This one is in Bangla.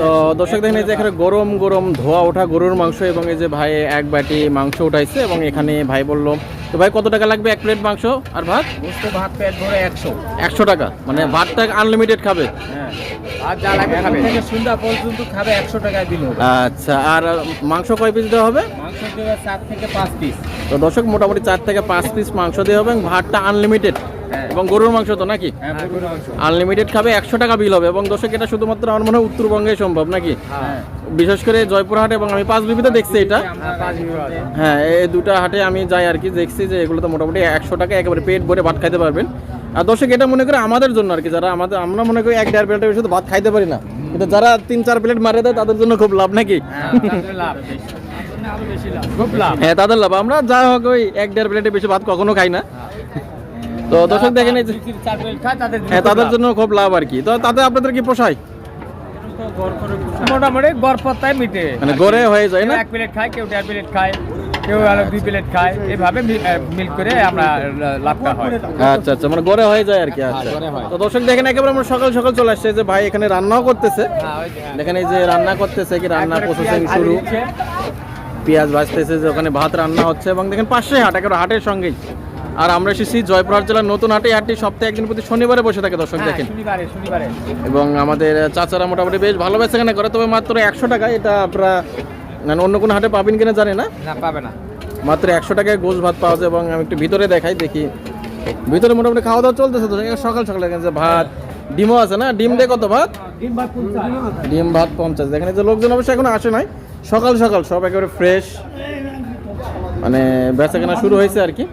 তো দর্শক দেখেন এই যে এখানে গরম গরম ধোয়া ওঠা গরুর মাংস এবং এই যে ভাই এক বাটি মাংস উঠাইছে এবং এখানে ভাই বললো তো ভাই কত টাকা লাগবে এক প্লেট মাংস আর ভাত? ভাত পেট ভরে 100 টাকা, মানে ভাতটা আনলিমিটেড খাবে? হ্যাঁ, আর যা লাগে খাবে, থেকে সন্ধ্যা পর্যন্ত খাবে 100 টাকায় দিল। আচ্ছা, আর মাংস কয় পিস দেওয়া হবে? মাংস দেবে 4 থেকে 5 পিস। তো দর্শক মোটামুটি 4 থেকে 5 পিস মাংস দেওয়া হবে এবং ভাতটা আনলিমিটেড এবং গরুর মাংস তো নাকি আনলিমিটেড খাবে, 100 টাকা বিল হবে। এবং দর্শক এটা শুধুমাত্র আমার মনে হয় উত্তরবঙ্গে সম্ভব নাকি? বিশেষ করে জয়পুরহাট এবং আমি পাঁচবিবিতে দেখছি এটা। হ্যাঁ, এই দুটা হাটে আমি যাই আর কি, দেখছি যে এগুলো তো মোটামুটি 100 টাকা একেবারে পেট ভরে ভাত খাইতে পারবেন। আর দর্শক এটা মনে করে আমাদের জন্য আর কি, যারা আমরা মনে করি 1-1.5 প্লেটের বেশি তো ভাত খাইতে পারি না, কিন্তু যারা 3-4 প্লেট মারে দেয় তাদের জন্য খুব লাভ নাকি? হ্যাঁ, তাদের লাভ। আমরা যা হোক ওই 1-1.5 প্লেটের বেশি ভাত কখনো খাই না। তো দর্শক দেখেন এই যে হ্যাঁ, তাদের জন্য খুব লাভ আর কি। তো তাতে আপনাদের কি পোষায়? মোটামুটি গড়পত্তায় মিটে, মানে গড়ে হয়ে যায় না? 1 প্লেট খায়, কেউ 1.5 প্লেট খায়, কেউ 2 প্লেট খায়, এইভাবে মিল করে আমরা লাভটা হয়। আচ্ছা আচ্ছা, মানে গড়ে হয়ে যায় আর কি। আচ্ছা, তো দর্শক দেখেন একেবারে আমরা সকাল সকাল চলে আসছে যে ভাই এখানে রান্নাও করতেছে। দেখেন এই যে রান্না করতেছে, কি রান্না প্রসেসিং শুরু, পেঁয়াজ ভাজতেছে, যে ওখানে ভাত রান্না হচ্ছে। এবং দেখেন পাশে হাট, একেবারে হাটের সঙ্গেই। আর আমরা এসেছি জয়পুরহাট জেলার নতুন হাটে। হাটটি সপ্তাহে একদিন প্রতি শনিবারে বসে থাকে দর্শক দেখেন। শনিবারে। এবং আমাদের চাচারা মোটামুটি বেশ ভালো বেচাকেনা করে, তবে মাত্র 100 টাকা। এটা আপনারা মানে অন্য কোনো হাটে পাবেন কিনা জানি না, পাবে না। মাত্র 100 টাকায় গোশ ভাত পাওয়া যায়। এবং আমি একটু ভিতরে দেখাই, দেখি ভিতরে মোটামুটি খাওয়া দাওয়া চলতেছে তো সকাল সকাল। দেখেন যে ভাত, ডিমও আছে না? ডিম দিয়ে কত ভাত? ডিম ভাত 50। দেখেন যে লোকজন অবশ্যই এখনো আসে নাই, সকাল সকাল সব একেবারে ফ্রেশ, মানে বেচাকেনা শুরু হয়েছে আর কি।